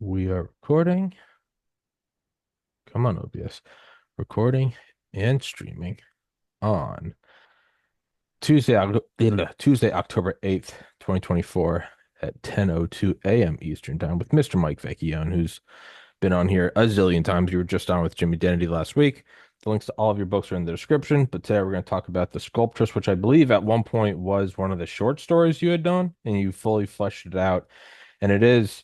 We are recording. Come on, OBS. Recording and streaming on Tuesday, October 8th, 2024 at 10:02 a.m. Eastern Time with Mr. Mike Vecchione, who's been on here a zillion times. You were just on with Jimmy Dennedy last week. The links to all of your books are in the description, but today we're going to talk about The Sculptress, which I believe at one point was one of the short stories you had done, and you fully fleshed it out. And it is,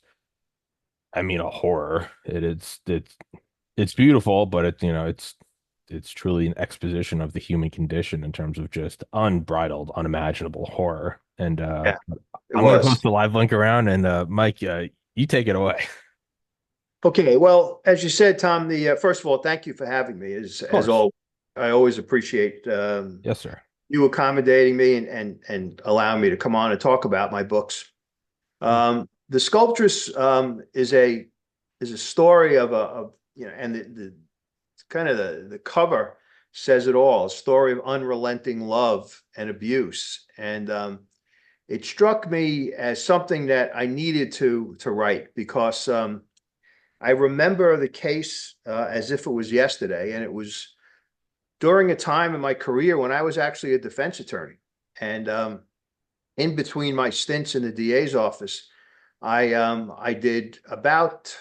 I mean, a horror. It's beautiful, but it's truly an exposition of the human condition in terms of just unbridled, unimaginable horror. And Yeah, it I'm gonna post was. the live link around, and Mike, you take it away. Okay, well, as you said, Tom, the first of all, thank you for having me. Of As course. all, I always appreciate Yes, sir. you accommodating me and allowing me to come on and talk about my books. The Sculptress is a story of and the kind of the cover says it all, a story of unrelenting love and abuse. And it struck me as something that I needed to write because I remember the case as if it was yesterday, and it was during a time in my career when I was actually a defense attorney. And in between my stints in the DA's office, I did about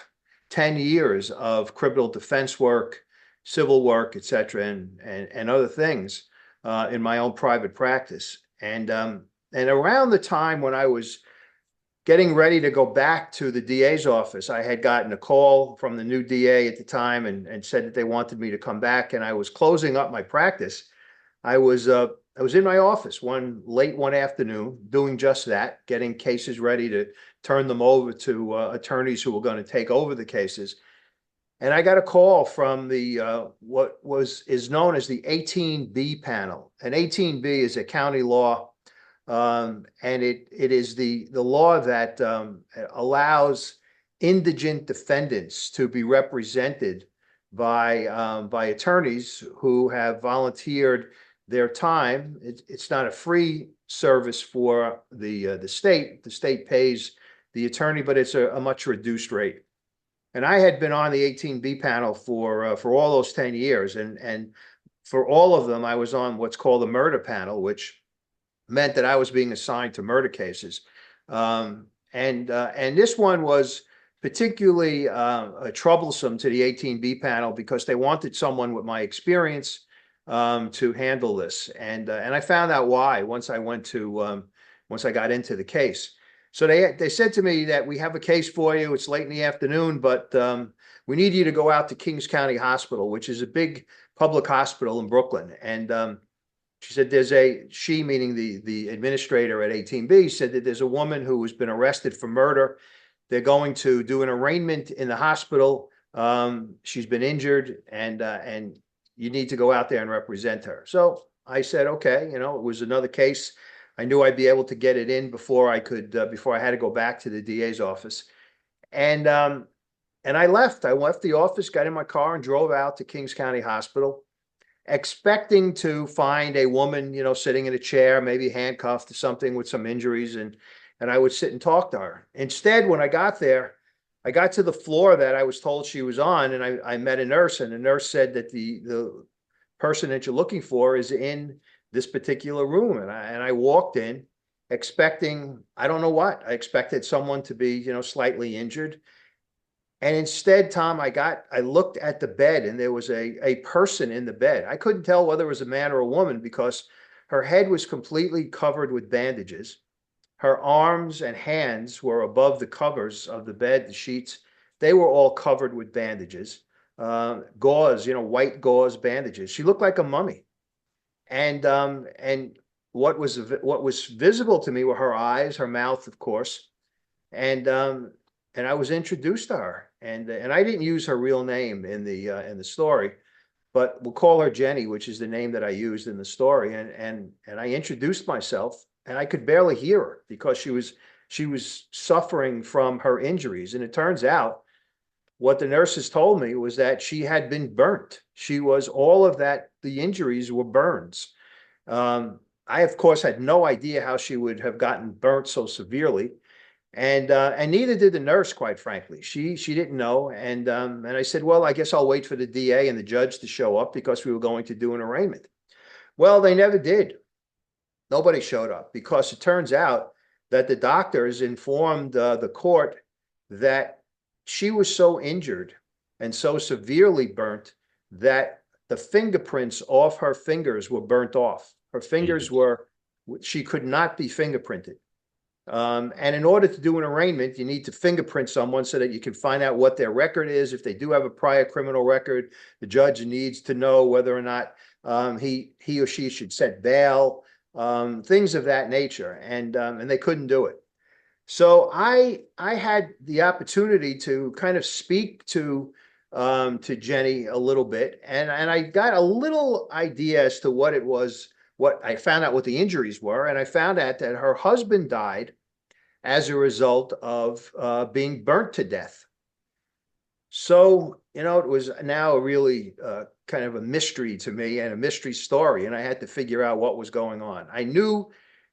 10 years of criminal defense work, civil work, et cetera, and other things in my own private practice. And around the time when I was getting ready to go back to the DA's office, I had gotten a call from the new DA at the time and said that they wanted me to come back. And I was closing up my practice. I was in my office one afternoon doing just that, getting cases ready to turn them over to attorneys who were going to take over the cases. And I got a call from the what was is known as the 18B panel. And 18B is a county law, and it is the law that allows indigent defendants to be represented by attorneys who have volunteered their time. It's not a free service for the state. The state pays the attorney, but it's a much reduced rate. And I had been on the 18B panel for all those 10 years, and for all of them, I was on what's called the murder panel, which meant that I was being assigned to murder cases. And this one was particularly troublesome to the 18B panel because they wanted someone with my experience to handle this. And I found out why once I got into the case. So they said to me that we have a case for you. It's late in the afternoon, but we need you to go out to Kings County Hospital, which is a big public hospital in Brooklyn. And she said she meaning the administrator at 18B said that there's a woman who has been arrested for murder. They're going to do an arraignment in the hospital. She's been injured, and you need to go out there and represent her. So I said, okay, it was another case. I knew I'd be able to get it in before I had to go back to the DA's office. And I left. I left the office, got in my car, and drove out to Kings County Hospital, expecting to find a woman, sitting in a chair, maybe handcuffed to something with some injuries, and I would sit and talk to her. Instead, when I got there, I got to the floor that I was told she was on, and I met a nurse, and the nurse said that the person that you're looking for is in this particular room. And I walked in expecting, I don't know what, I expected someone to be, slightly injured. And instead, Tom, I looked at the bed, and there was a person in the bed. I couldn't tell whether it was a man or a woman because her head was completely covered with bandages. Her arms and hands were above the covers of the bed, the sheets. They were all covered with bandages, gauze, white gauze bandages. She looked like a mummy. And what was visible to me were her eyes, her mouth, of course, and I was introduced to her, and I didn't use her real name in the story, but we'll call her Jenny, which is the name that I used in the story, and I introduced myself, and I could barely hear her because she was suffering from her injuries, and it turns out what the nurses told me was that she had been burnt. She was all of that. The injuries were burns. I, of course, had no idea how she would have gotten burnt so severely. And neither did the nurse, quite frankly. She didn't know. And I said, well, I guess I'll wait for the DA and the judge to show up because we were going to do an arraignment. Well, they never did. Nobody showed up because it turns out that the doctors informed the court that she was so injured and so severely burnt that the fingerprints off her fingers were burnt off. Her fingers were, she could not be fingerprinted. And in order to do an arraignment, you need to fingerprint someone so that you can find out what their record is. If they do have a prior criminal record, the judge needs to know whether or not he or she should set bail, things of that nature. And they couldn't do it. So I had the opportunity to kind of speak to Jenny a little bit, and I got a little idea as to what it was. What I found out what the injuries were, and I found out that her husband died as a result of being burnt to death. So, you know, it was now really kind of a mystery to me and a mystery story, and I had to figure out what was going on. I knew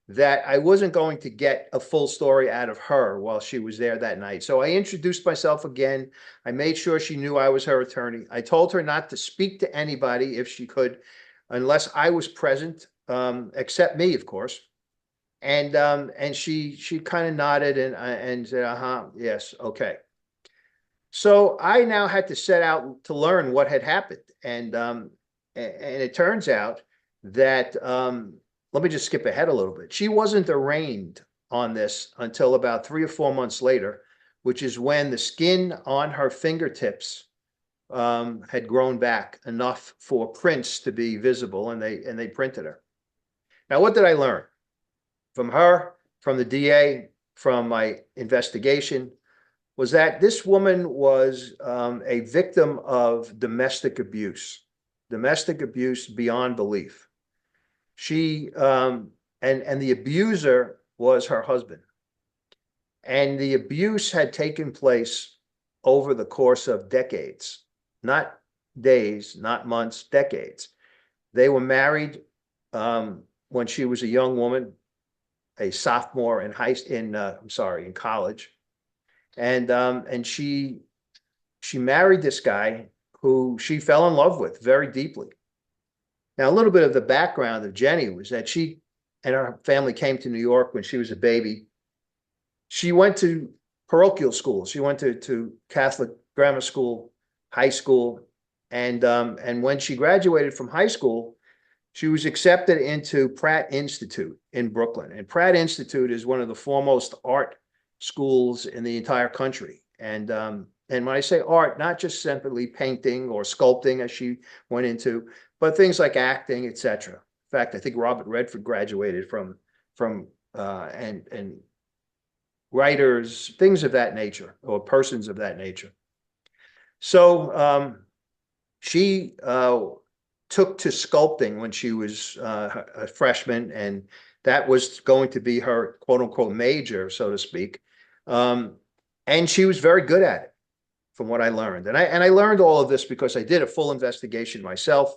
that I wasn't going to get a full story out of her while she was there that night. So I introduced myself again. I made sure she knew I was her attorney. I told her not to speak to anybody if she could, unless I was present, except me, of course. And she kind of nodded and said, uh-huh, yes, okay. So I now had to set out to learn what had happened. And it turns out that let me just skip ahead a little bit. She wasn't arraigned on this until about 3 or 4 months later, which is when the skin on her fingertips had grown back enough for prints to be visible, and they printed her. Now, what did I learn from her, from the DA, from my investigation? Was that this woman was a victim of domestic abuse beyond belief. She and the abuser was her husband, and the abuse had taken place over the course of decades, not days, not months, decades. They were married when she was a young woman, a sophomore in college, and she married this guy who she fell in love with very deeply. Now, a little bit of the background of Jenny was that she and her family came to New York when she was a baby. She went to parochial school. She went to Catholic grammar school, high school, and when she graduated from high school, she was accepted into Pratt Institute in Brooklyn. And Pratt Institute is one of the foremost art schools in the entire country. And when I say art, not just simply painting or sculpting, as she went into, but things like acting, etc. In fact, I think Robert Redford graduated from and writers, things of that nature, or persons of that nature. So she took to sculpting when she was a freshman, and that was going to be her quote unquote major, so to speak. And she was very good at it, from what I learned. And I learned all of this because I did a full investigation myself.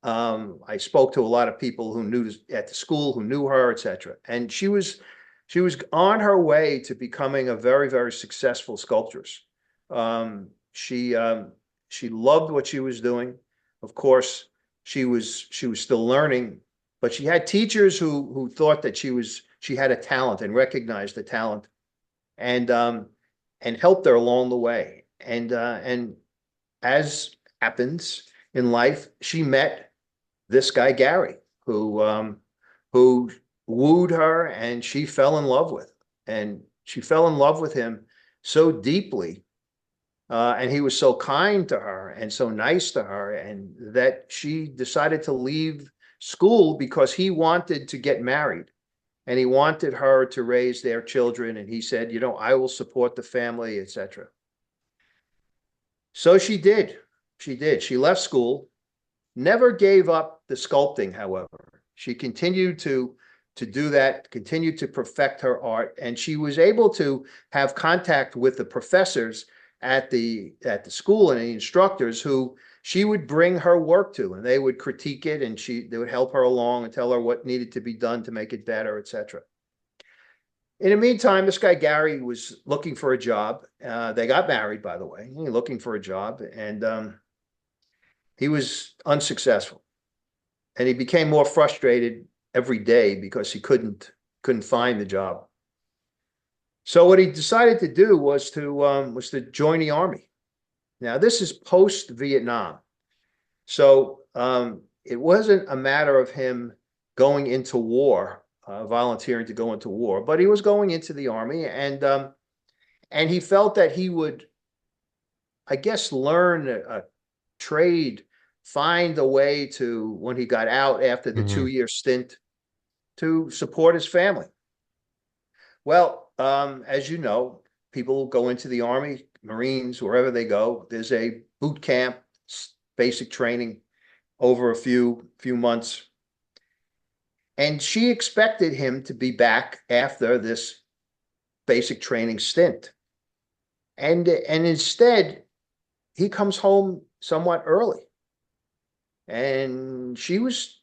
I spoke to a lot of people who knew at the school, who knew her, etc. And she was on her way to becoming a very, very successful sculptress. She loved what she was doing. Of course, she was still learning, but she had teachers who thought that she had a talent and recognized the talent, and helped her along the way. And as happens in life, she met this guy Gary, who wooed her, and she fell in love with, and she fell in love with him so deeply, and he was so kind to her and so nice to her, and that she decided to leave school because he wanted to get married, and he wanted her to raise their children, and he said, you know, I will support the family, etc. So she did. She left school, never gave up the sculpting, however. She continued to do that, continued to perfect her art, and she was able to have contact with the professors at the school and the instructors who she would bring her work to, and they would critique it, and they would help her along and tell her what needed to be done to make it better, etc. In the meantime, this guy Gary was looking for a job. They got married, by the way, looking for a job, and he was unsuccessful. And he became more frustrated every day because he couldn't find the job. So what he decided to do was to join the army. Now this is post Vietnam, so it wasn't a matter of him going into war, volunteering to go into war, but he was going into the army, and he felt that he would, I guess, learn a trade, find a way to, when he got out after the Hmm. 2 year stint, to support his family. Well, as you know, people go into the Army, Marines, wherever they go. There's a boot camp, basic training over a few months. And she expected him to be back after this basic training stint. And instead, he comes home somewhat early. And she was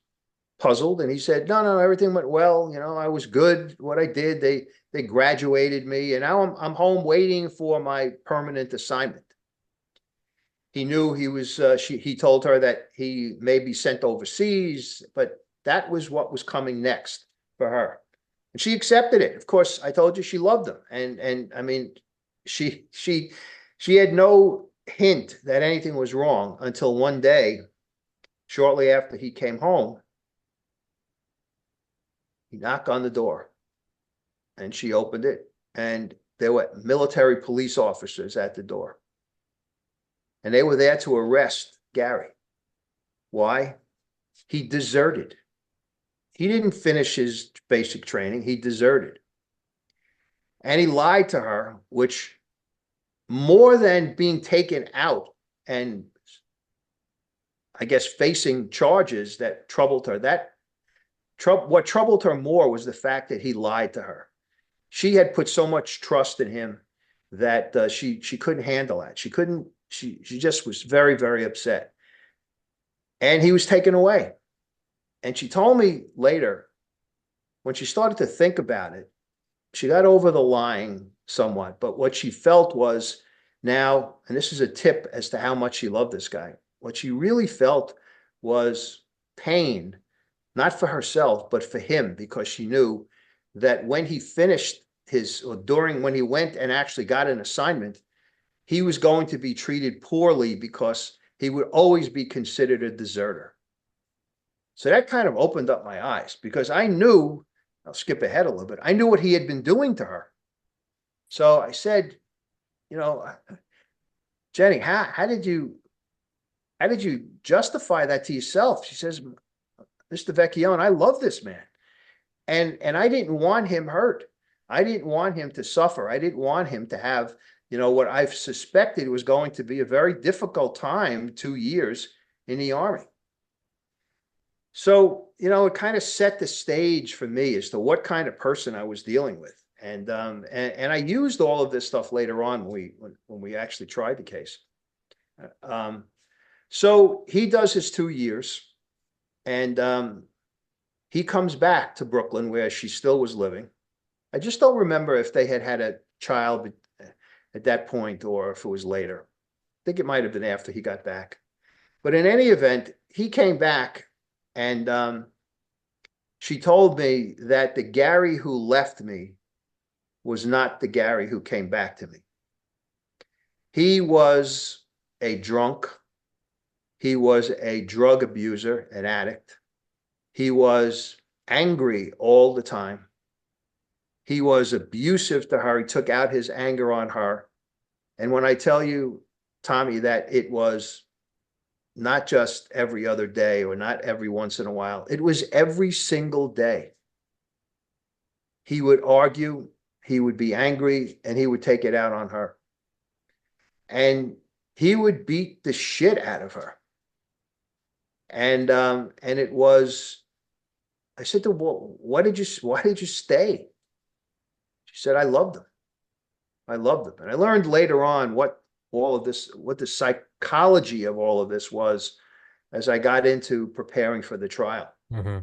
puzzled, and he said, no, no, everything went well. I was good what I did. They graduated me, and now I'm home waiting for my permanent assignment. He knew he told her that he may be sent overseas, but that was what was coming next for her. And she accepted it. Of course, I told you she loved him. And I mean, she had no hint that anything was wrong until one day, shortly after he came home, he knocked on the door, and she opened it, and there were military police officers at the door. And they were there to arrest Gary. Why? He deserted. He didn't finish his basic training. He deserted. And he lied to her, which, more than being taken out and, I guess, facing charges that troubled her, what troubled her more was the fact that he lied to her. She had put so much trust in him that she couldn't handle that. She just was very, very upset. And he was taken away. And she told me later, when she started to think about it, she got over the lying somewhat. But what she felt was now, and this is a tip as to how much she loved this guy, what she really felt was pain, not for herself, but for him, because she knew that when he finished when he went and actually got an assignment, he was going to be treated poorly because he would always be considered a deserter. So that kind of opened up my eyes, because I knew, I'll skip ahead a little bit, I knew what he had been doing to her. So I said, you know, Jenny, how did you justify that to yourself? She says, Mr. Vecchione, I love this man. And I didn't want him hurt. I didn't want him to suffer. I didn't want him to have, what I've suspected was going to be a very difficult time, 2 years in the Army. So, it kind of set the stage for me as to what kind of person I was dealing with. And I used all of this stuff later on when we actually tried the case. So he does his 2 years, and he comes back to Brooklyn, where she still was living. I just don't remember if they had a child at that point or if it was later. I think it might have been after he got back. But in any event, he came back, and she told me that the Gary who left me was not the Gary who came back to me. He was a drunk. He was a drug abuser, an addict. He was angry all the time. He was abusive to her. He took out his anger on her. And when I tell you, Tommy, that it was not just every other day or not every once in a while, it was every single day. He would argue, he would be angry, and he would take it out on her. And he would beat the shit out of her. And it was, I said to her, well, why did you stay? She said, I loved him. I loved him. And I learned later on what the psychology of all of this was, as I got into preparing for the trial. Hmm.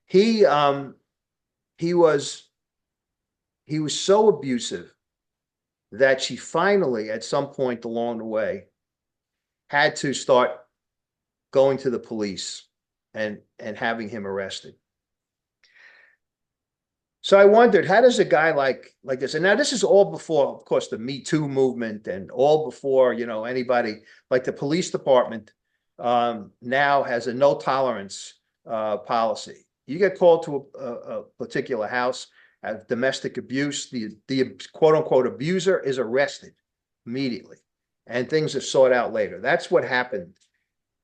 He was he was so abusive that she finally, at some point along the way, had to start going to the police and having him arrested. So I wondered, how does a guy like this, and now this is all before, of course, the Me Too movement, and all before, anybody, like the police department now has a no tolerance policy. You get called to a particular house of domestic abuse, the quote unquote abuser is arrested immediately, and things are sought out later. That's what happened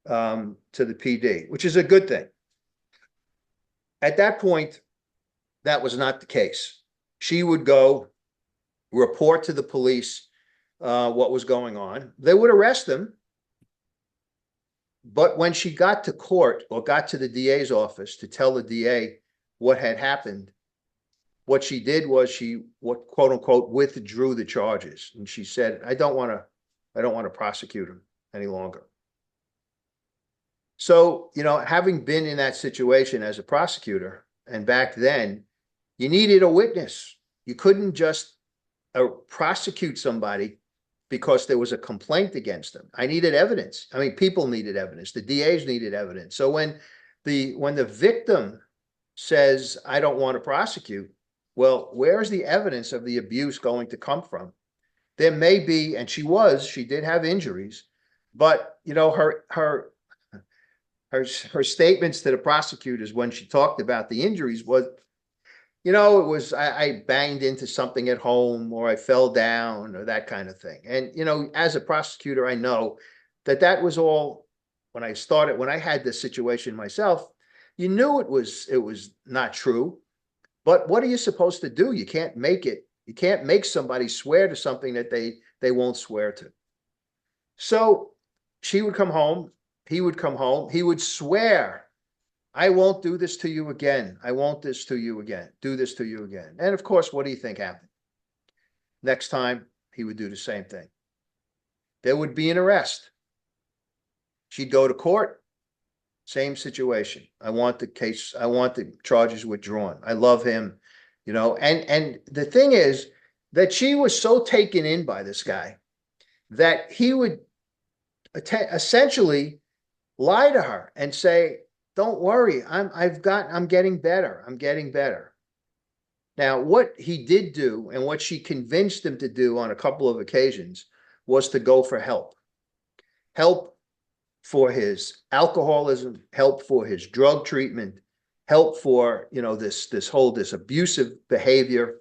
to the PD, which is a good thing. At that point, that was not the case. She would go report to the police what was going on. They would arrest him. But when she got to court or got to the DA's office to tell the DA what had happened, what she did was she, what quote unquote, withdrew the charges. And she said, I don't want to prosecute him any longer. So, having been in that situation as a prosecutor, and back then, you needed a witness. You couldn't just prosecute somebody because there was a complaint against them. I needed evidence. I mean, people needed evidence. The DAs needed evidence. So when the victim says, I don't want to prosecute, well, where's the evidence of the abuse going to come from? There may be, and she did have injuries, but her statements to the prosecutors when she talked about the injuries was, it was, I banged into something at home, or I fell down, or that kind of thing. And, as a prosecutor, I know that was all, when I had this situation myself, you knew it was not true. But what are you supposed to do? You can't make somebody swear to something that they won't swear to. So she would come home, he would come home, he would swear, I won't do this to you again. I won't do this to you again. And of course, what do you think happened? Next time, he would do the same thing. There would be an arrest. She'd go to court, same situation. I want the charges withdrawn. I love him, and the thing is that she was so taken in by this guy that he would essentially lie to her and say, don't worry, I'm getting better. I'm getting better. Now, what he did do, and what she convinced him to do on a couple of occasions, was to go for help. Help for his alcoholism, help for his drug treatment, help for, this abusive behavior.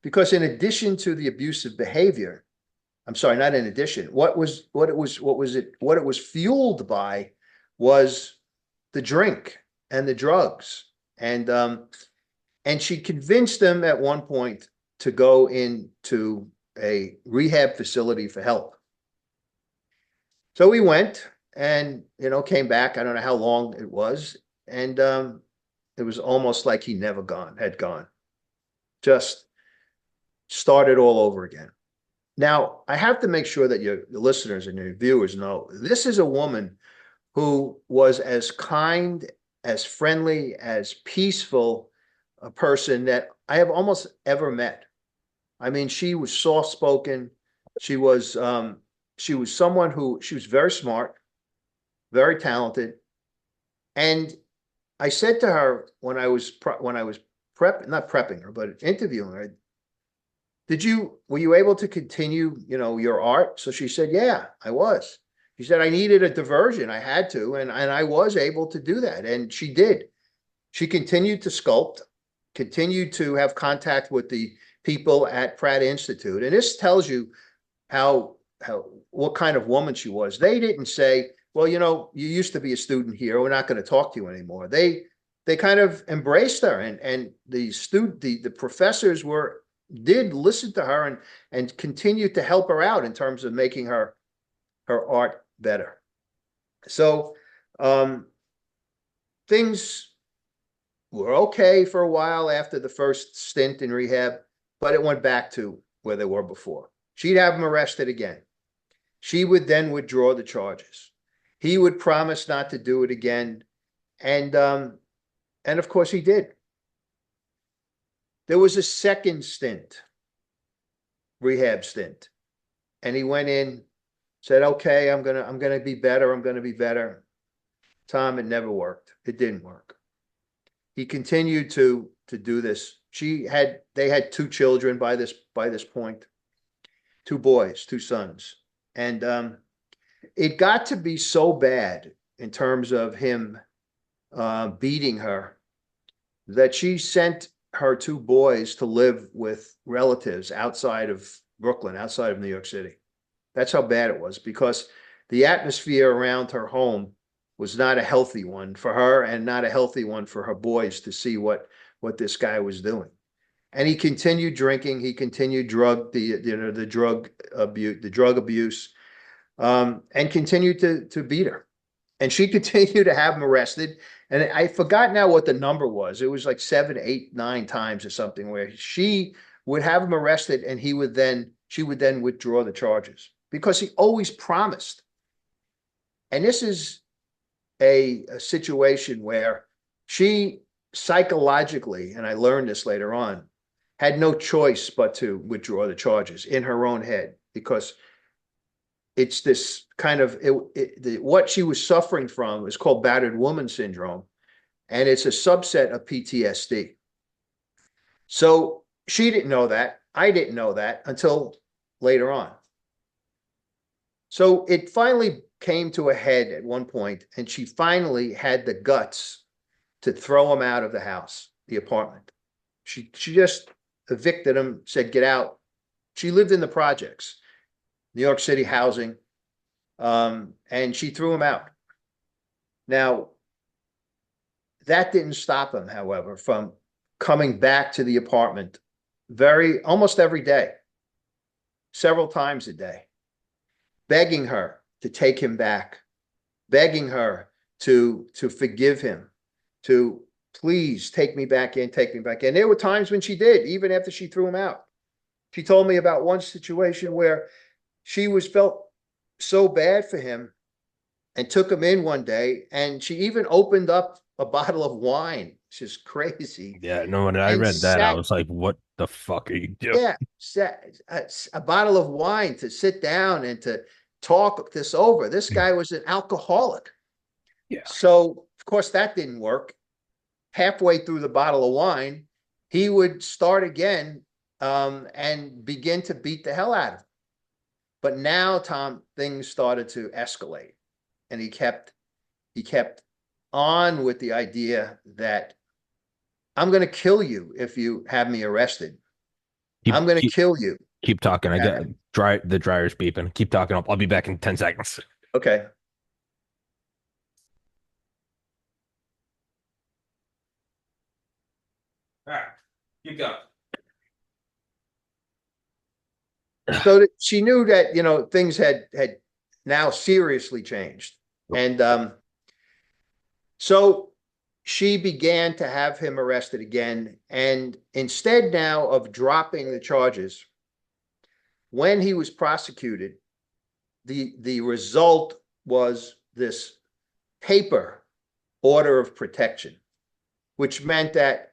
Because in addition to the abusive behavior, I'm sorry, not in addition, what it was fueled by was the drink and the drugs. And she convinced them at one point to go into a rehab facility for help. So we went and, came back. I don't know how long it was. And it was almost like he never had gone. Just started all over again. Now, I have to make sure that your listeners and your viewers know this is a woman who was as kind, as friendly, as peaceful a person that I have almost ever met. I mean, she was soft-spoken. She was someone who, she was very smart, very talented. And I said to her when I was not prepping her, but interviewing her, were you able to continue, your art? So she said, yeah, I was. She said, I needed a diversion. I had to, and I was able to do that. And she did. She continued to sculpt, continued to have contact with the people at Pratt Institute. And this tells you what kind of woman she was. They didn't say, well, you used to be a student here. We're not going to talk to you anymore. They kind of embraced her, and the professors did listen to her and continued to help her out in terms of making her art better. So things were okay for a while after the first stint in rehab, but it went back to where they were before. She'd have him arrested again. She would then withdraw the charges. He would promise not to do it again. And of course he did. There was a second stint, rehab stint. And he went in, said, okay, I'm gonna be better. I'm gonna be better. Tom, it never worked. It didn't work. He continued to do this. They had two children by this point, two boys, two sons. And it got to be so bad in terms of him beating her that she sent her two boys to live with relatives outside of Brooklyn, outside of New York City. That's how bad it was, because the atmosphere around her home was not a healthy one for her and not a healthy one for her boys to see what this guy was doing. And he continued drinking. He continued the drug abuse, and continued to beat her. And she continued to have him arrested. And I forgot now what the number was. It was like 7, 8, 9 times or something, where she would have him arrested, and she would then withdraw the charges, because he always promised. And this is a situation where she psychologically, and I learned this later on, had no choice but to withdraw the charges in her own head, because it's this kind of what she was suffering from is called battered woman syndrome, and it's a subset of PTSD. So she didn't know that. I didn't know that until later on. So it finally came to a head at one point, and she finally had the guts to throw him out of the house, the apartment. She just evicted him, said, get out. She lived in the projects, New York City housing, and she threw him out. Now, that didn't stop him, however, from coming back to the apartment almost every day, several times a day, begging her to take him back, begging her to forgive him, to please take me back in, take me back in. There were times when she did, even after she threw him out. She told me about one situation where she felt so bad for him and took him in one day, and she even opened up a bottle of wine. It's just crazy. Yeah, no, when I And read that, I sat, was like, what the fuck are you doing? yeah, sat a bottle of wine to sit down and to talk this over. This guy was an alcoholic. Yeah. So, of course, that didn't work. Halfway through the bottle of wine, he would start again, and begin to beat the hell out of him. But now, Tom, things started to escalate, and he kept on with the idea that I'm going to kill you if you have me arrested. Keep I'm going to keep kill you. keep talking. I got the dryer's beeping. Keep talking. I'll be back in 10 seconds. Okay. All right, keep going. So that she knew that, things had now seriously changed. And so she began to have him arrested again. And instead now of dropping the charges, when he was prosecuted, the result was this paper order of protection, which meant that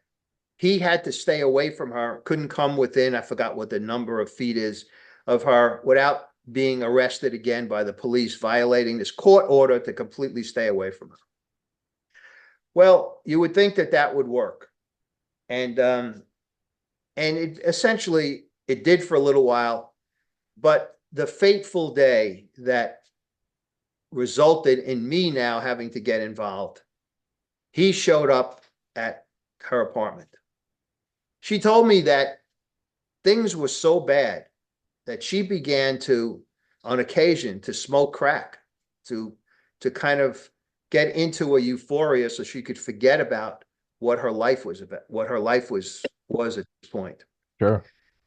he had to stay away from her, couldn't come within, I forgot what the number of feet is, of her without being arrested again by the police, violating this court order to completely stay away from her. Well, you would think that that would work. And it essentially, it did for a little while, but the fateful day that resulted in me now having to get involved, he showed up at her apartment. She told me that things were so bad that she began to, on occasion, to smoke crack, to kind of get into a euphoria so she could forget about what her life was about, what her life was at this point. Sure.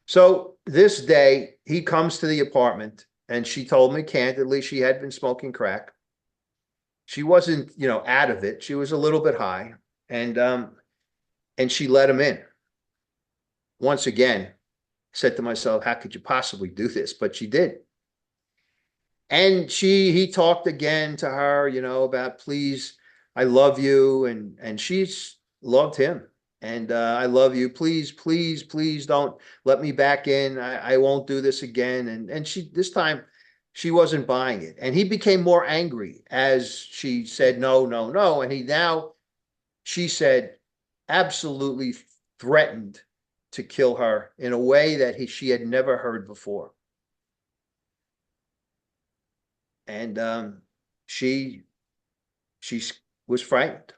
So this day he comes to the apartment, and she told me candidly she had been smoking crack. She wasn't, out of it. She was a little bit high, and she let him in. Once again, said to myself, how could you possibly do this? But she did. And he talked again to her, about, please, I love you. And she's loved him. and I love you. Please, please, please don't let me back in. I won't do this again. And she this time she wasn't buying it. And he became more angry as she said no, no, no. And he now, she said, absolutely threatened to kill her in a way that she had never heard before. And she she was frightened.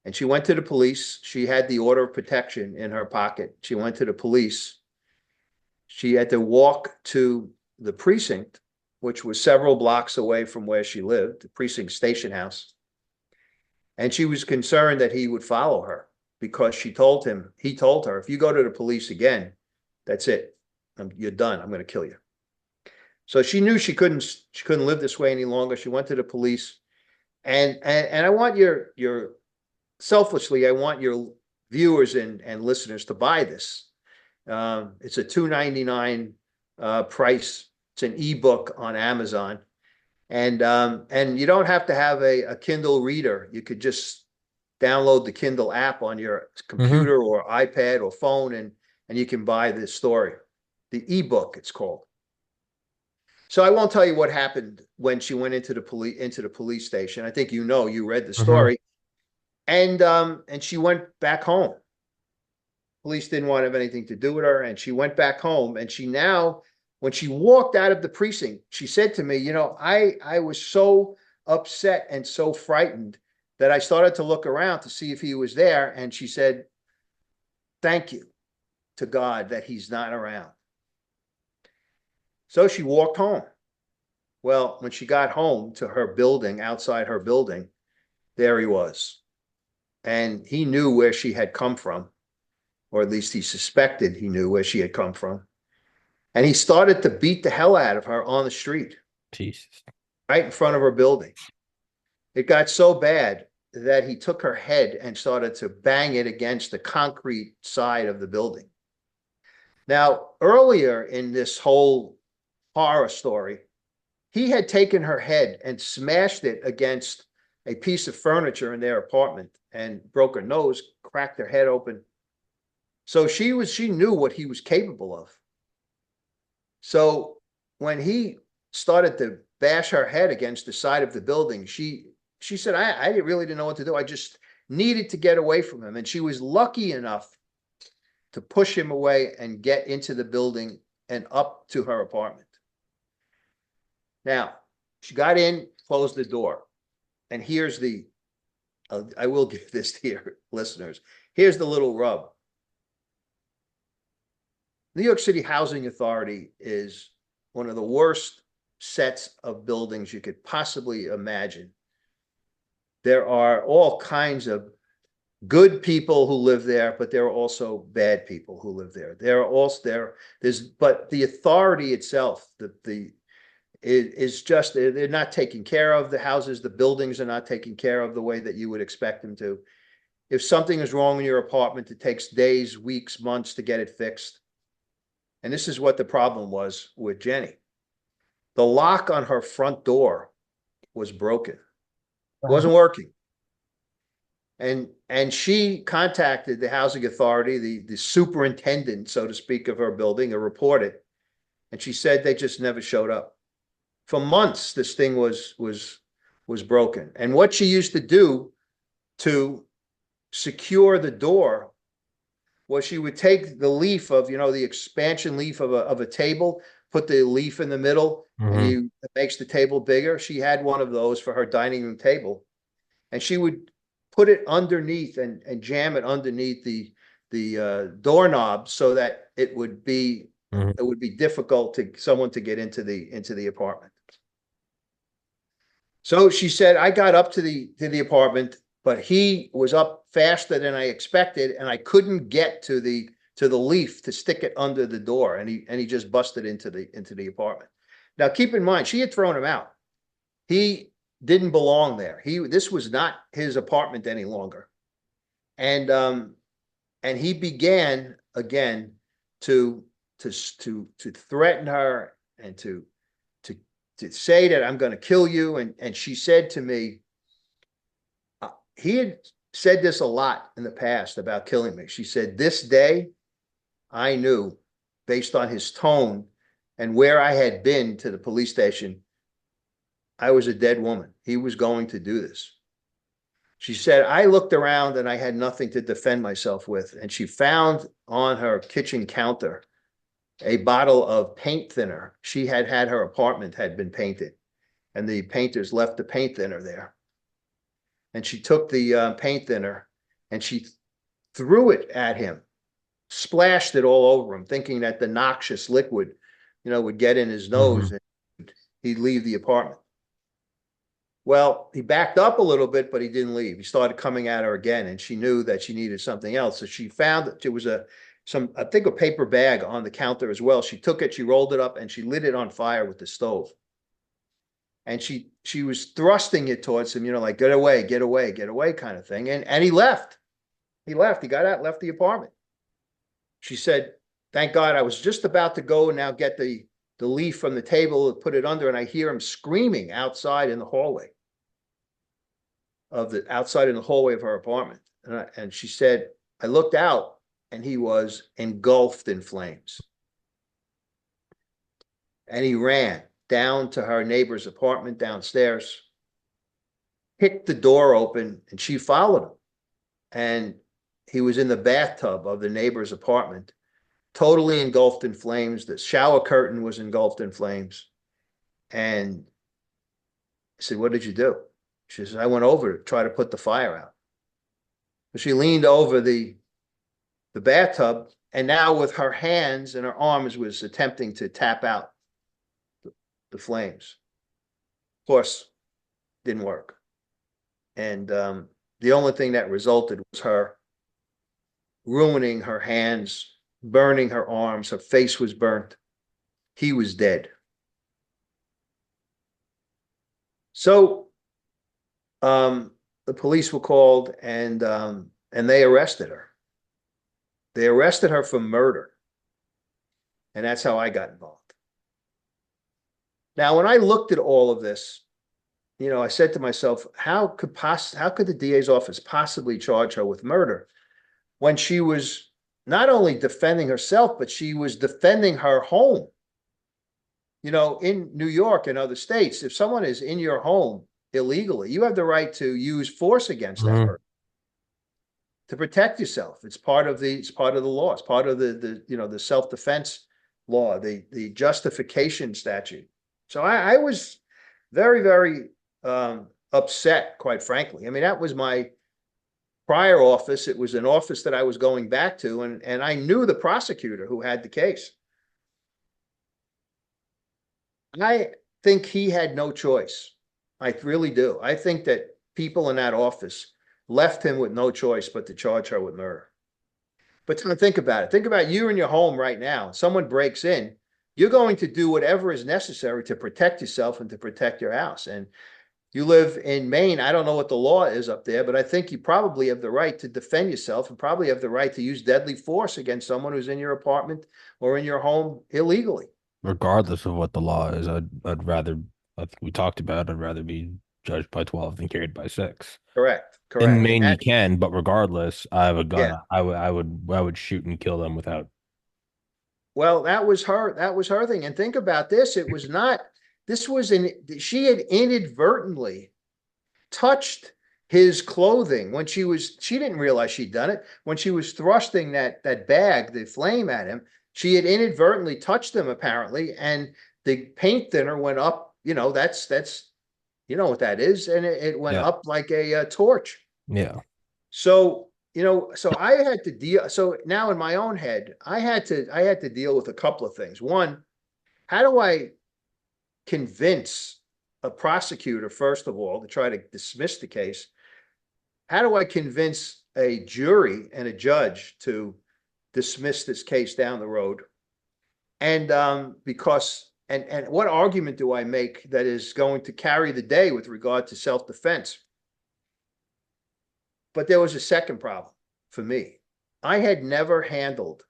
And she went to the police. She had the order of protection in her pocket. She went to the police. She had to walk to the precinct, which was several blocks away from where she lived, the precinct station house. And she was concerned that he would follow her because he told her, if you go to the police again, that's it. You're done. I'm going to kill you. So she knew she couldn't live this way any longer. She went to the police. And I want your selfishly, I want your viewers and listeners to buy this. It's a $2.99 price. It's an ebook on Amazon. And you don't have to have a Kindle reader. You could just download the Kindle app on your computer or iPad or phone, and you can buy this story. The ebook, it's called. So I won't tell you what happened when she went into the police station. I think you read the story. And she went back home. Police didn't want to have anything to do with her, and she went back home. And she now, when she walked out of the precinct, she said to me, I was so upset and so frightened that I started to look around to see if he was there. And she said, thank you to God that he's not around. So she walked home. Well, when she got home to her building, outside her building, there he was. And he knew where she had come from, or at least he suspected he knew where she had come from. And he started to beat the hell out of her on the street. Jesus. Right in front of her building. It got so bad that he took her head and started to bang it against the concrete side of the building. Now, earlier in this whole horror story, he had taken her head and smashed it against a piece of furniture in their apartment and broke her nose, cracked her head open. So she knew what he was capable of. So when he started to bash her head against the side of the building, she said, I really didn't know what to do. I just needed to get away from him. And she was lucky enough to push him away and get into the building and up to her apartment. Now, she got in, closed the door. And here's I will give this to your listeners. Here's the little rub. New York City Housing Authority is one of the worst sets of buildings you could possibly imagine. There are all kinds of good people who live there, but there are also bad people who live there. But the authority itself, is just, they're not taking care of the houses. The buildings are not taken care of the way that you would expect them to. If something is wrong in your apartment, it takes days, weeks, months to get it fixed. And this is what the problem was with Jenny. The lock on her front door was broken. It wasn't working. And she contacted the housing authority, the superintendent, so to speak, of her building, and reported. And she said they just never showed up. For months, this thing was broken. And what she used to do to secure the door was she would take the leaf of, the expansion leaf of a table, put the leaf in the middle, and it makes the table bigger. She had one of those for her dining room table. And she would put it underneath and jam it underneath the doorknob so that it would be difficult to someone to get into the apartment. So she said, I got up to the apartment, but he was up faster than I expected, and I couldn't get to the leaf to stick it under the door, and he just busted into the apartment. Now, keep in mind, she had thrown him out. He didn't belong there. This was not his apartment any longer, and he began again to threaten her and to say that I'm going to kill you. And she said to me, he had said this a lot in the past about killing me. She said, this day I knew, based on his tone and where I had been to the police station, I was a dead woman. He was going to do this. She said, I looked around and I had nothing to defend myself with. And she found on her kitchen counter a bottle of paint thinner. She had had her apartment had been painted, and the painters left the paint thinner there. And she took the paint thinner and she threw it at him, splashed it all over him, thinking that the noxious liquid, would get in his Hmm. nose and he'd leave the apartment. Well, he backed up a little bit, but he didn't leave. He started coming at her again, and she knew that she needed something else. So she found that there was I think a paper bag on the counter as well. She took it, she rolled it up, and she lit it on fire with the stove. And she was thrusting it towards him, like get away, get away, get away kind of thing. And he left. He left. He got out, left the apartment. She said, thank God, I was just about to go and now get the leaf from the table, put it under, and I hear him screaming outside in the hallway of her apartment. And she said, I looked out and he was engulfed in flames. And he ran down to her neighbor's apartment downstairs, kicked the door open, and she followed him. And he was in the bathtub of the neighbor's apartment, totally engulfed in flames. The shower curtain was engulfed in flames. And I said, what did you do? She says, I went over to try to put the fire out. She leaned over the bathtub, and now with her hands and her arms was attempting to tap out the flames. Of course, didn't work. And the only thing that resulted was her ruining her hands, burning her arms. Her face was burnt. He was dead. So the police were called, and they arrested her. They arrested her for murder. And that's how I got involved. Now, when I looked at all of this, I said to myself, how could the DA's office possibly charge her with murder when she was not only defending herself, but she was defending her home? In New York and other states, if someone is in your home illegally, you have the right to use force against that Hmm. person to protect yourself. It's part of the law. It's part of the self-defense law, the justification statute. So I was very, very upset, quite frankly. I mean, that was my prior office. It was an office that I was going back to, and I knew the prosecutor who had the case. I think he had no choice. I really do. I think that people in that office left him with no choice but to charge her with murder. But think about it. Think about you in your home right now. Someone breaks in. You're going to do whatever is necessary to protect yourself and to protect your house. And you live in Maine. I don't know what the law is up there, but I think you probably have the right to defend yourself and probably have the right to use deadly force against someone who's in your apartment or in your home illegally. Regardless of what the law is, I'd rather, I think we talked about, I'd rather be judged by 12 than carried by 6. Correct. In Correct. And Maine, you that, can, but regardless, I have a gun. yeah. I would shoot and kill them without. Well, that was her. That was her thing. And think about this. It was not, this was she had inadvertently touched his clothing when she didn't realize she'd done it. When she was thrusting that bag, the flame at him, she had inadvertently touched him apparently. And the paint thinner went up, that's, what that is. And it went Yeah, up like a torch. yeah. So, so I had to deal. So now in my own head, I had to deal with a couple of things. One, how do I convince a prosecutor, first of all, to try to dismiss the case? How do I convince a jury and a judge to dismiss this case down the road? And because and what argument do I make that is going to carry the day with regard to self-defense? But there was a second problem for me. I had never handled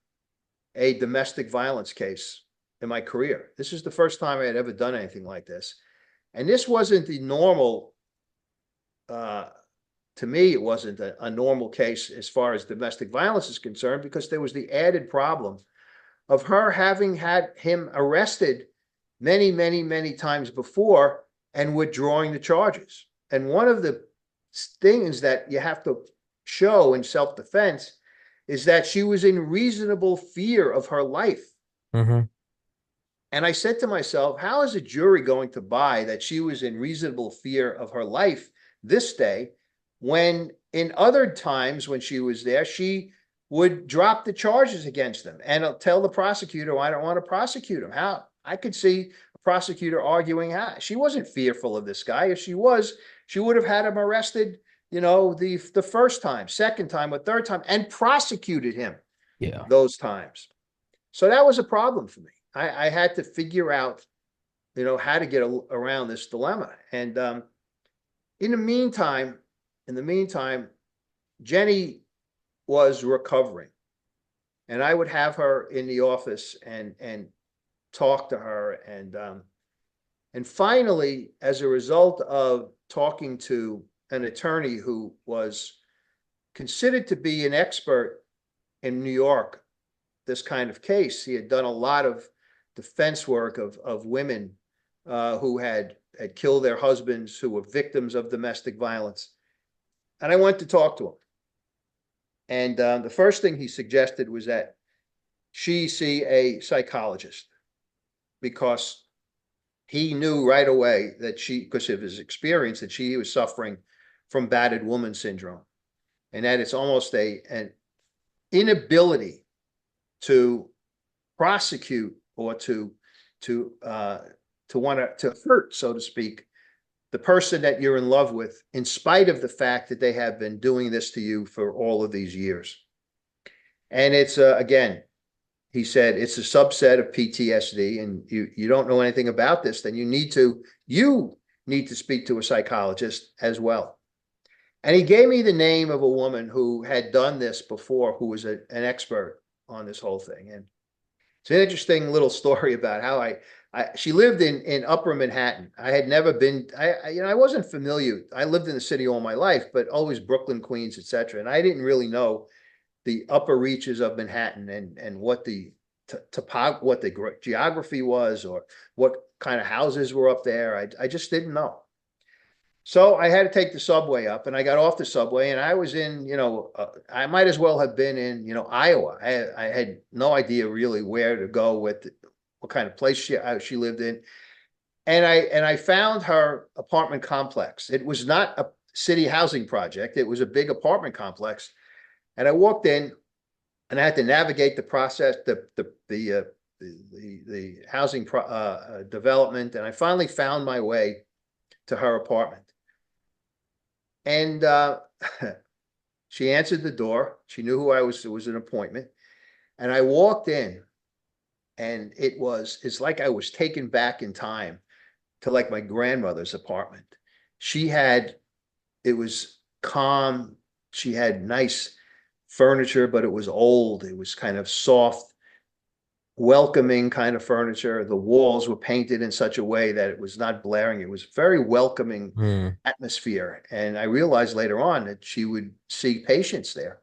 a domestic violence case in my career. This is the first time I had ever done anything like this. And this wasn't the normal to me, it wasn't a normal case as far as domestic violence is concerned, because there was the added problem of her having had him arrested many, many, many times before and withdrawing the charges. And one of the things that you have to show in self-defense is that she was in reasonable fear of her life. Mm-hmm. And I said to myself, how is a jury going to buy that she was in reasonable fear of her life this day, when in other times when she was there, she would drop the charges against them and tell the prosecutor, I don't want to prosecute him? How? I could see a prosecutor arguing, she wasn't fearful of this guy. If she was, she would have had him arrested, the first time, second time, or third time, and prosecuted him Yeah. those times. So that was a problem for me. I had to figure out, how to get around this dilemma. And in the meantime, Jenny was recovering, and I would have her in the office and talk to her. And finally, as a result of talking to an attorney who was considered to be an expert in New York, this kind of case, he had done a lot of defense work of women who had killed their husbands, who were victims of domestic violence. And I went to talk to him. And the first thing he suggested was that she see a psychologist, because he knew right away that because of his experience, that she was suffering from battered woman syndrome, and that it's almost an inability to prosecute or to want to hurt, so to speak, the person that you're in love with, in spite of the fact that they have been doing this to you for all of these years. And it's again, he said, it's a subset of PTSD, and you don't know anything about this, then you need to speak to a psychologist as well. And he gave me the name of a woman who had done this before, who was an expert on this whole thing. And it's an interesting little story about how she lived in Upper Manhattan. I had never been, I wasn't familiar. I lived in the city all my life, but always Brooklyn, Queens, etc. And I didn't really know the upper reaches of Manhattan and what the what the geography was, or what kind of houses were up there. I just didn't know. So I had to take the subway up, and I got off the subway, and I was in, I might as well have been in, Iowa. I had no idea really where to go with what kind of place she lived in. And I found her apartment complex. It was not a city housing project. It was a big apartment complex. And I walked in, and I had to navigate the process, the housing development. And I finally found my way to her apartment. And she answered the door. She knew who I was. It was an appointment. And I walked in, and it's like I was taken back in time to like my grandmother's apartment. It was calm. She had nice furniture, but it was old. It was kind of soft, welcoming kind of furniture. The walls were painted in such a way that it was not blaring. It was very welcoming atmosphere. And I realized later on that she would see patients there.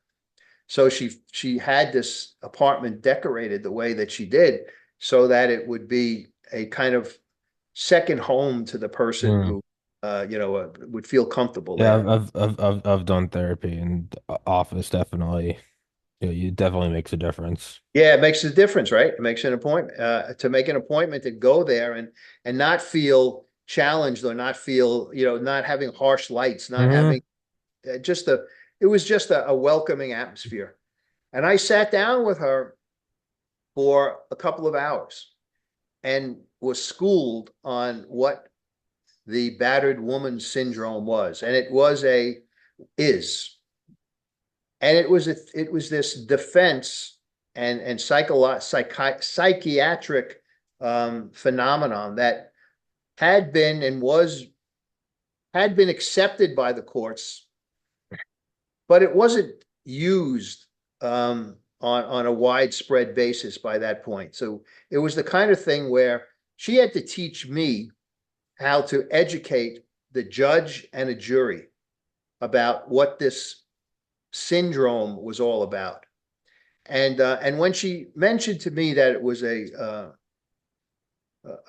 So she had this apartment decorated the way that she did, so that it would be a kind of second home to the person who would feel comfortable Yeah, there. I've done therapy, and office definitely, it definitely makes a difference. Yeah, it makes a difference, right? It makes an appointment to make an appointment to go there and not feel challenged, or not feel, not having harsh lights, not Hmm. having it was just a welcoming atmosphere. And I sat down with her for a couple of hours and was schooled on what the battered woman syndrome was. And it is. And it was this defense and psychiatric phenomenon that had been accepted by the courts, but it wasn't used on a widespread basis by that point. So it was the kind of thing where she had to teach me how to educate the judge and a jury about what this syndrome was all about. And when she mentioned to me that it was a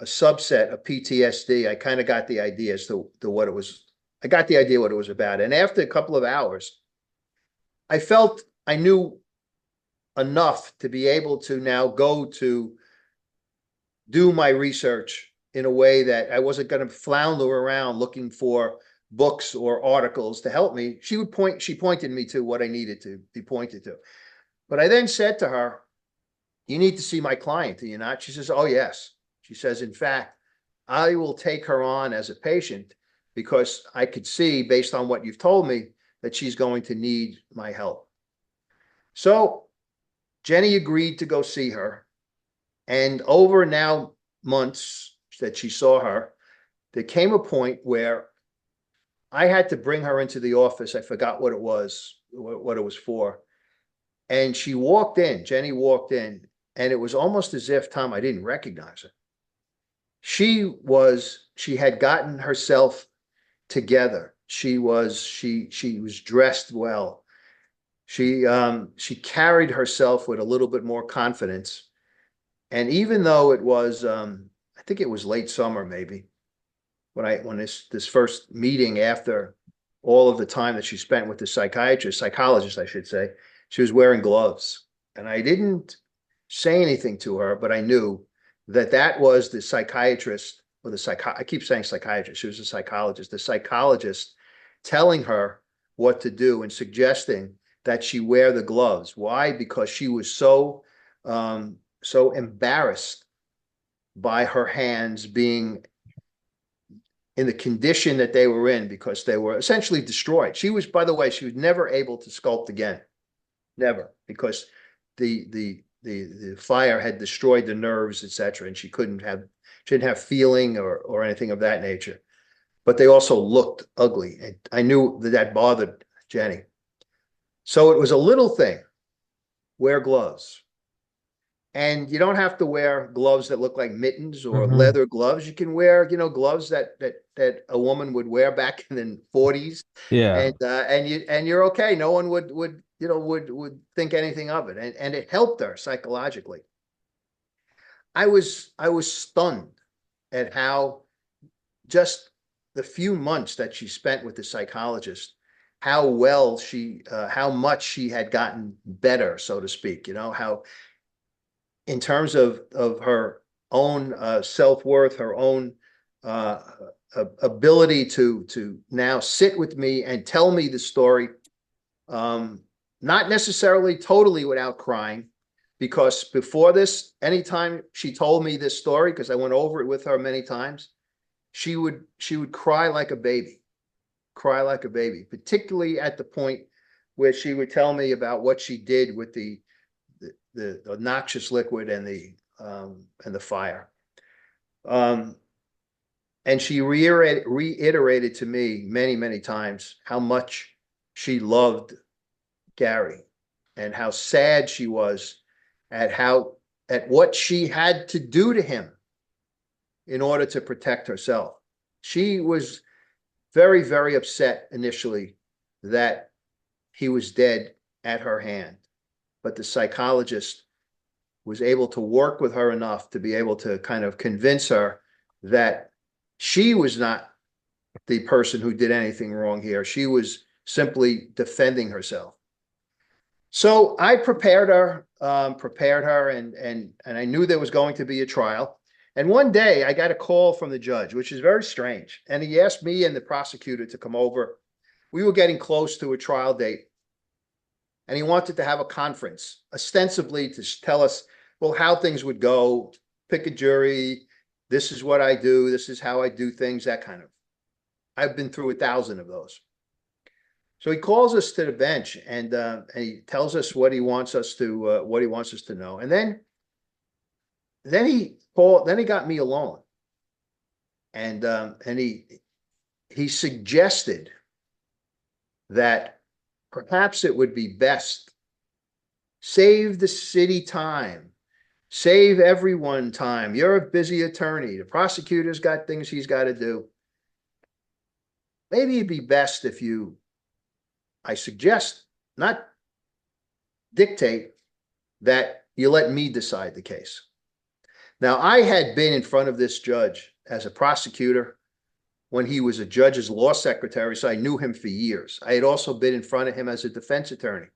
subset of PTSD, I kind of got the idea as to what it was. I got the idea what it was about. And after a couple of hours, I felt I knew enough to be able to now go to do my research in a way that I wasn't going to flounder around looking for books or articles to help me. She pointed me to what I needed to be pointed to. But I then said to her, "You need to see my client, do you not?" She says, "Oh, yes." She says, "In fact, I will take her on as a patient because I could see, based on what you've told me, that she's going to need my help." So Jenny agreed to go see her. And over now months that she saw her, there came a point where I had to bring her into the office. I forgot what it was, what it was for. And she walked in, Jenny walked in, and it was almost as if, Tom, I didn't recognize her. She had gotten herself together. She was dressed well. She carried herself with a little bit more confidence. And even though it was, I think it was late summer, maybe, when this first meeting after all of the time that she spent with the psychologist, I should say, she was wearing gloves. And I didn't say anything to her, but I knew that that was the psychiatrist or I keep saying psychiatrist. She was a psychologist, the psychologist telling her what to do and suggesting that she wear the gloves. Why? Because she was so embarrassed by her hands being in the condition that they were in, because they were essentially destroyed. She was, by the way, she was never able to sculpt again. Never, because the fire had destroyed the nerves, etc., and she didn't have feeling or anything of that nature. But they also looked ugly, and I knew that bothered Jenny. So it was a little thing. Wear gloves. And you don't have to wear gloves that look like mittens or leather gloves. You can wear, gloves that a woman would wear back in the 40s, Yeah. and you're okay. No one would think anything of it, and it helped her psychologically. I was stunned at how just the few months that she spent with the psychologist, how how much she had gotten better, so to speak. How in terms of her own self-worth, her own uh, ability to now sit with me and tell me the story, not necessarily totally without crying, because before this, anytime she told me this story, because I went over it with her many times, she would cry like a baby, particularly at the point where she would tell me about what she did with the noxious liquid and the fire. And she reiterated to me many, many times how much she loved Gary and how sad she was at what she had to do to him in order to protect herself. She was very, very upset initially that he was dead at her hand. But the psychologist was able to work with her enough to be able to kind of convince her that she was not the person who did anything wrong here. She was simply defending herself. So I prepared her, and I knew there was going to be a trial. And one day I got a call from the judge, which is very strange. And he asked me and the prosecutor to come over. We were getting close to a trial date. And he wanted to have a conference, ostensibly to tell us, well, how things would go, pick a jury, this is what I do, this is how I do things, that kind of. I've been through 1,000 of those. So he calls us to the bench, and he tells us what he wants us to know. And then he got me alone, and he suggested that perhaps it would be best, save the city time, save everyone time. You're a busy attorney. The prosecutor's got things he's got to do. Maybe it'd be best if you I suggest, not dictate, that you let me decide the case. Now, I had been in front of this judge as a prosecutor when he was a judge's law secretary, so I knew him for years. I had also been in front of him as a defense attorney.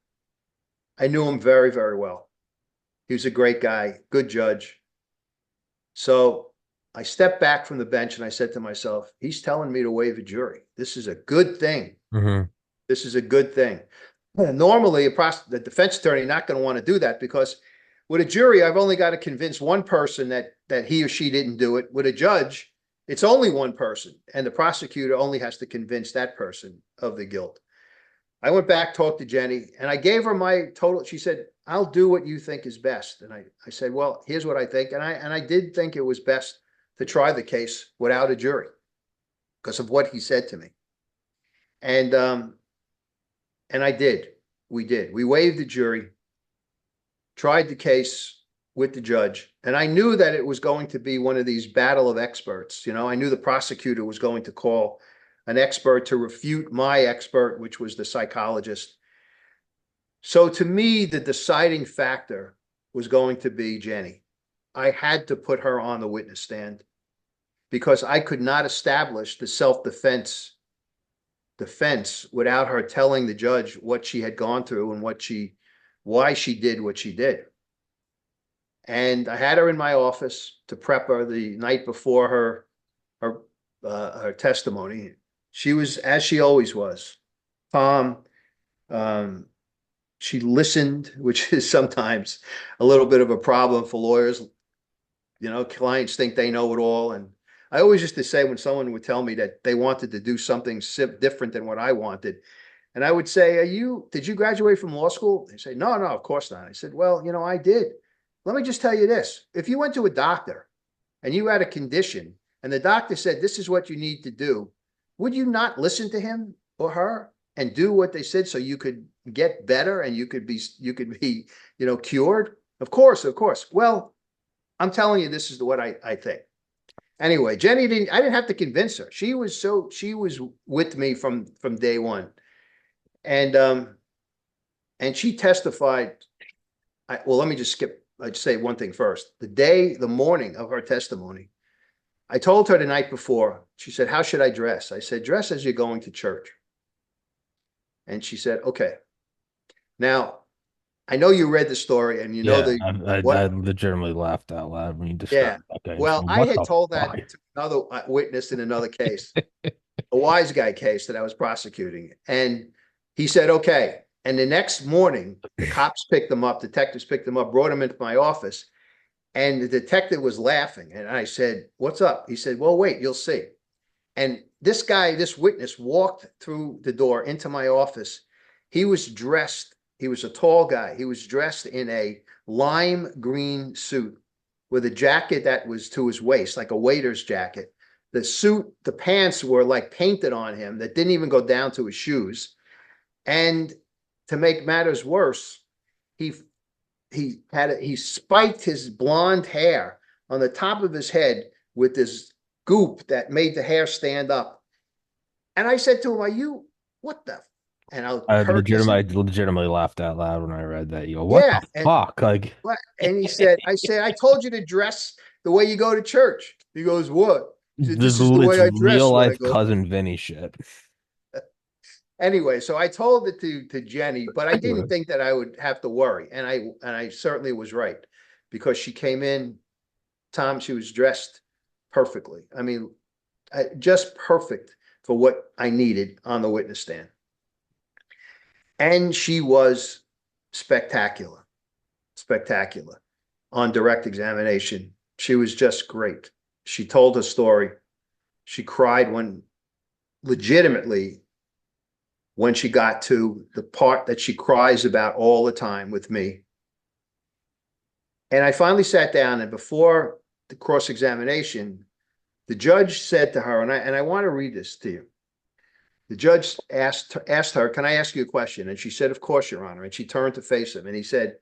I knew him very, very well. He was a great guy, good judge. So I stepped back from the bench and I said to myself, he's telling me to waive a jury. This is a good thing. This is a good thing. Normally, the defense attorney not going to want to do that, because with a jury, I've only got to convince one person that he or she didn't do it. With a judge, it's only one person, and the prosecutor only has to convince that person of the guilt. I went back, talked to Jenny, and I gave her my total. She said, I'll do what you think is best. And I said, well, here's what I think. And I did think it was best to try the case without a jury because of what he said to me. And I did. We did. We waived the jury, tried the case with the judge. And I knew that it was going to be one of these battle of experts. You know, I knew the prosecutor was going to call an expert to refute my expert, which was the psychologist. So to me, the deciding factor was going to be Jenny. I had to put her on the witness stand because I could not establish the self-defense without her telling the judge what she had gone through and why she did what she did. And I had her in my office to prep her the night before her testimony. She was, as she always was, calm. She listened, which is sometimes a little bit of a problem for lawyers. You know, clients think they know it all. And I always used to say, when someone would tell me that they wanted to do something different than what I wanted, and I would say, did you graduate from law school? They say, no, of course not. I said, well, you know, I did. Let me just tell you this. If you went to a doctor and you had a condition and the doctor said, this is what you need to do, would you not listen to him or her and do what they said so you could get better and you could be, you know, cured? Of course. Well, I'm telling you, this is what I think. Anyway, Jenny I didn't have to convince her. She was with me from day one. And she testified. Well, let me just I'd say one thing first. The morning of her testimony, I told her the night before. She said, how should I dress? I said, dress as you're going to church. And she said, okay. Now, I know you read the story and you know I legitimately laughed out loud when you described that guy. Well, I had told that to another witness in another case, a wise guy case that I was prosecuting. And he said, okay. And the next morning, the cops picked them up, detectives picked them up, brought them into my office. And the detective was laughing. And I said, what's up? He said, well, wait, you'll see. And this witness walked through the door into my office. He was dressed. He was a tall guy. He was dressed in a lime green suit with a jacket that was to his waist, like a waiter's jacket. The suit, the pants were like painted on him that didn't even go down to his shoes. And to make matters worse, he spiked his blonde hair on the top of his head with this goop that made the hair stand up. And I said to him, what the? And I legitimately laughed out loud when I read that. You go, what yeah, the fuck? Like, and he said, I told you to dress the way you go to church. He goes, what? He said, this is the way I dress. Real life cousin Vinny shit. Anyway, so I told it to Jenny, but I didn't think that I would have to worry. And I certainly was right, because she came in, Tom, she was dressed perfectly. I mean, just perfect for what I needed on the witness stand. And she was spectacular on direct examination. She was just great. She told her story. She cried legitimately when she got to the part that she cries about all the time with me. And I finally sat down, and before the cross-examination, the judge said to her, and I want to read this to you. The judge asked her, can I ask you a question? And she said, of course, Your Honor. And she turned to face him, and he said,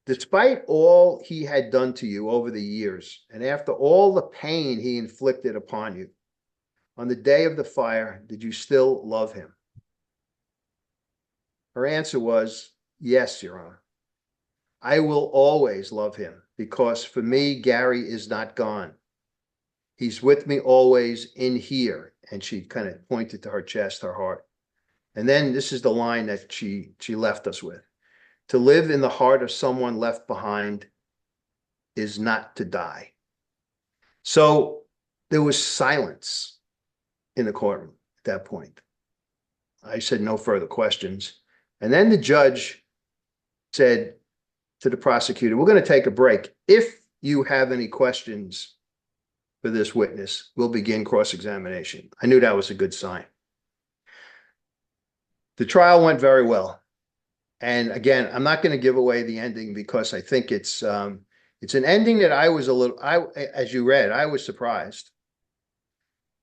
despite all he had done to you over the years, and after all the pain he inflicted upon you, on the day of the fire, did you still love him? Her answer was, yes, Your Honor. I will always love him because for me, Gary is not gone. He's with me always in here. And she kind of pointed to her chest, her heart. And then this is the line that she left us with. To live in the heart of someone left behind is not to die. So there was silence in the courtroom at that point. I said no further questions. And then the judge said to the prosecutor, we're going to take a break. If you have any questions for this witness, we'll begin cross-examination. I knew that was a good sign. The trial went very well. And again, I'm not going to give away the ending because I think it's an ending that I was as you read, I was surprised,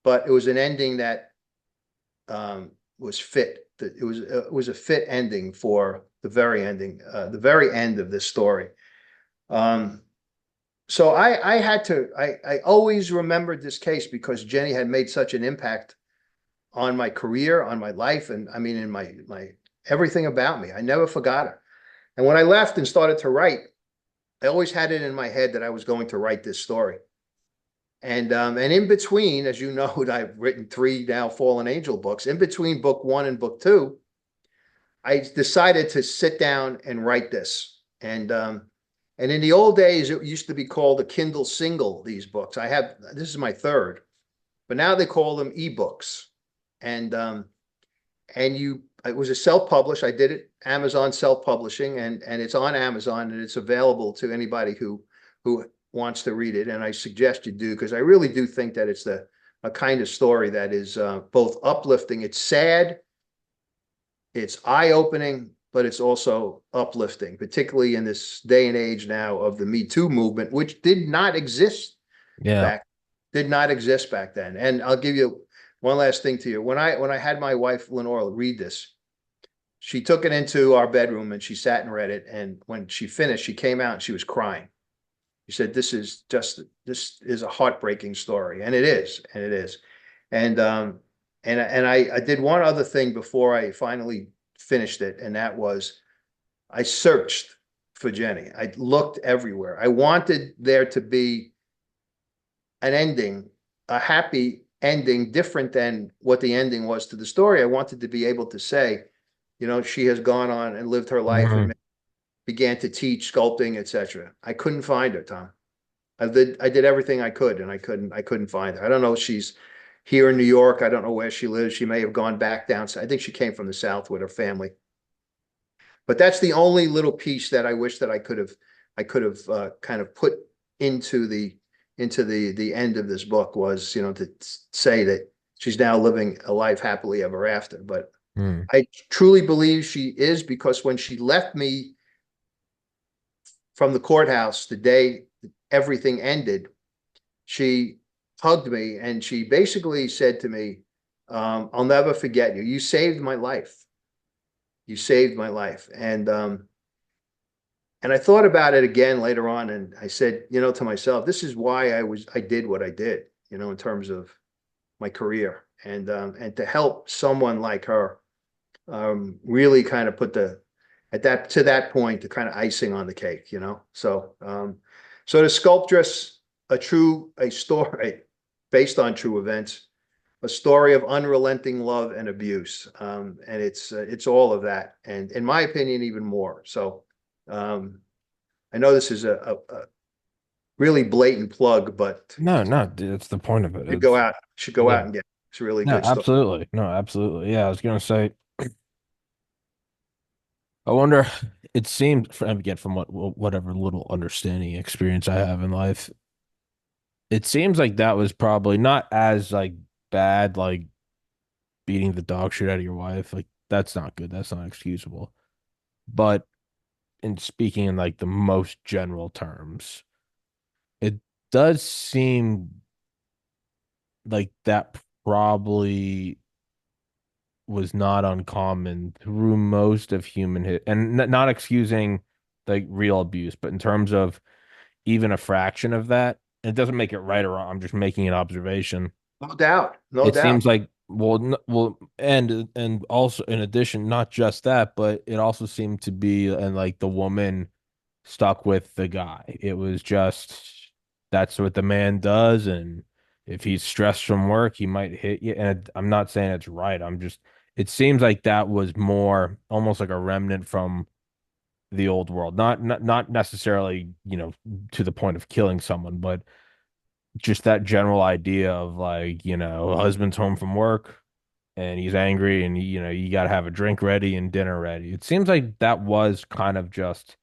but it was an ending that was fit. It was a fit ending for the very end of this story. So I always remembered this case because Jenny had made such an impact on my career, on my life, and I mean in my everything about me. I never forgot her. And when I left and started to write, I always had it in my head that I was going to write this story. And in between, as you know, I've written 3 now Fallen Angel books. In between book 1 and book 2, I decided to sit down and write this. And in the old days, it used to be called a Kindle single, these books. This is my 3rd, but now they call them ebooks. And it was a self-published. I did it Amazon self-publishing, and it's on Amazon, and it's available to anybody who wants to read it. And I suggest you do, because I really do think that it's a kind of story that is both uplifting. It's sad, it's eye-opening, but it's also uplifting, particularly in this day and age now of the Me Too movement, which did not exist Yeah. back then. And I'll give you one last thing to you. When I had my wife Lenore read this, she took it into our bedroom and she sat and read it. And when she finished, she came out and she was crying. She said, this is a heartbreaking story. And it is, and it is. And I did one other thing before I finally finished it, and that was I searched for Jenny. I looked everywhere. I wanted there to be an ending, a happy ending, different than what the ending was to the story. I wanted to be able to say, she has gone on and lived her life and began to teach sculpting, etc. I couldn't find her, Tom. I did everything I could, and I couldn't find her. I don't know if she's here in New York. I don't know where she lives. She may have gone back down. I think she came from the South with her family. But that's the only little piece that I wish that I could have kind of put into the end of this book was, to say that she's now living a life happily ever after. But I truly believe she is, because when she left me from the courthouse the day everything ended, she hugged me and she basically said to me, I'll never forget you. You saved my life. You saved my life. And I thought about it again later on, and I said, to myself, this is why I did what I did, in terms of my career, and to help someone like her, really kind of put to that point, the kind of icing on the cake, So, so the Sculptress, a story based on true events, a story of unrelenting love and abuse, and it's all of that, and in my opinion, even more. So, I know this is a really blatant plug, but No, no, dude, that's the point of it. Should go out Yeah. and get it. It's a really No, good story. absolutely. No, absolutely. Yeah, I was gonna say, I wonder, it seemed, again, from whatever little understanding experience I have in life, it seems like that was probably not as like bad, like beating the dog shit out of your wife. Like that's not good. That's not excusable. But in speaking in like the most general terms, it does seem like that probably was not uncommon through most of human hit, and not excusing like real abuse, but in terms of even a fraction of that, it doesn't make it right or wrong. I'm just making an observation. No doubt, no It doubt. seems like and also in addition, not just that, but it also seemed to be, and like the woman stuck with the guy. It was just that's what the man does, and if he's stressed from work, he might hit you. And I'm not saying it's right. I'm just it seems like that was more almost like a remnant from the old world. Not necessarily, to the point of killing someone, but just that general idea of like, a husband's home from work and he's angry and you got to have a drink ready and dinner ready. It seems like that was kind of just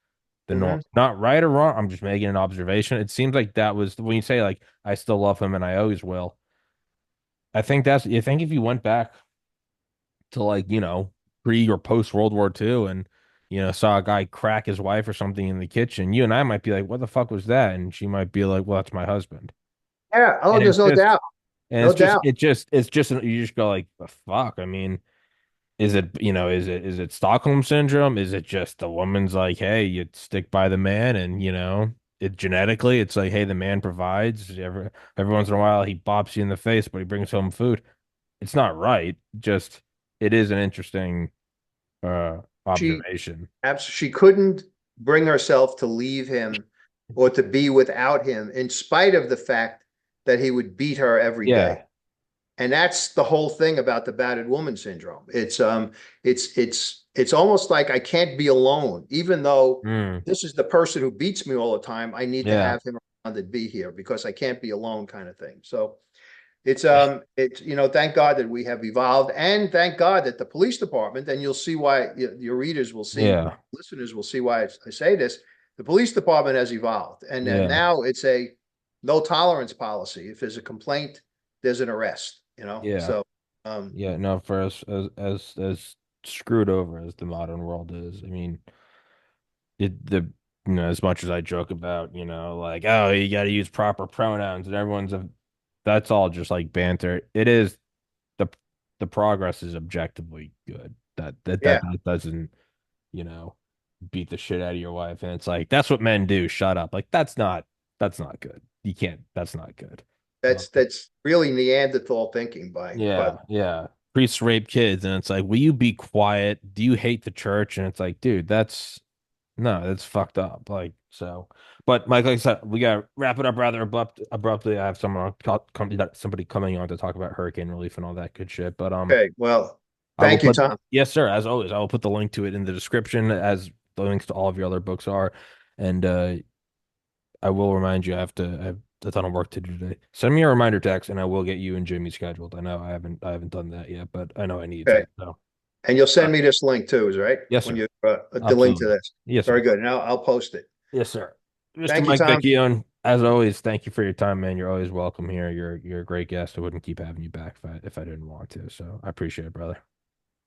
the norm. Hmm. Not right or wrong. I'm just making an observation. It seems like that was when you say like I still love him and I always will. I think if you went back to like, pre or post World War II and saw a guy crack his wife or something in the kitchen, you and I might be like, what the fuck was that? And she might be like, well, that's my husband. Yeah. Oh, And there's no doubt. No doubt. you just go like, the fuck. I mean, is it Stockholm syndrome? Is it just the woman's like, hey, you stick by the man and it genetically it's like, hey, the man provides. Every once in a while he bops you in the face, but he brings home food. It's not right. Just it is an interesting She observation. she couldn't bring herself to leave him or to be without him, in spite of the fact that he would beat her every day. Yeah. And that's the whole thing about the battered woman syndrome. It's almost like I can't be alone, even though Mm. this is the person who beats me all the time. I need to Yeah. have him around and be here because I can't be alone, kind of thing. So it's thank God that we have evolved, and thank God that the police department, and you'll see why your readers will see, Yeah. listeners will see why I say this. The police department has evolved, and Yeah. now it's a no tolerance policy. If there's a complaint, there's an arrest. Yeah. So um, Yeah. No, for us as screwed over as the modern world is, I mean, as much as I joke about, like, oh, you got to use proper pronouns and that's all just like banter. It is the the progress is objectively good. yeah, That doesn't, you know, beat the shit out of your wife. And it's like, that's what men do. Shut up. Like, that's not good. You can't, that's not good. Uh, that's really Neanderthal thinking by yeah. Yeah. Priests rape kids. And it's like, will you be quiet? Do you hate the church? And it's like, dude, no, that's fucked up. Like, so, but Mike, like I said, we got to wrap it up rather abruptly. I have somebody coming on to talk about hurricane relief and all that good shit. But, Okay, well, I will thank you, put, Tom. yes, sir. As always, I will put the link to it in the description as the links to all of your other books are. And I will remind you, I have a ton of work to do today. Send me a reminder text, and I will get you and Jimmy scheduled. I know I haven't done that yet, but I know I need Okay. to. So, And you'll uh, send me this link too, is right? yes, When sir. you the link to Absolutely. this. Yes, Very sir. good. Now I'll post it. Yes, sir. Mr. Thank you, Mike Tom. Vecchione, as always, thank you for your time, man. You're always welcome here. You're a great guest. I wouldn't keep having you back if I didn't want to. So I appreciate it, brother.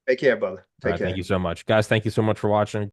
Take care, brother. All Take right, thank care. you so much. Guys, thank you so much for watching.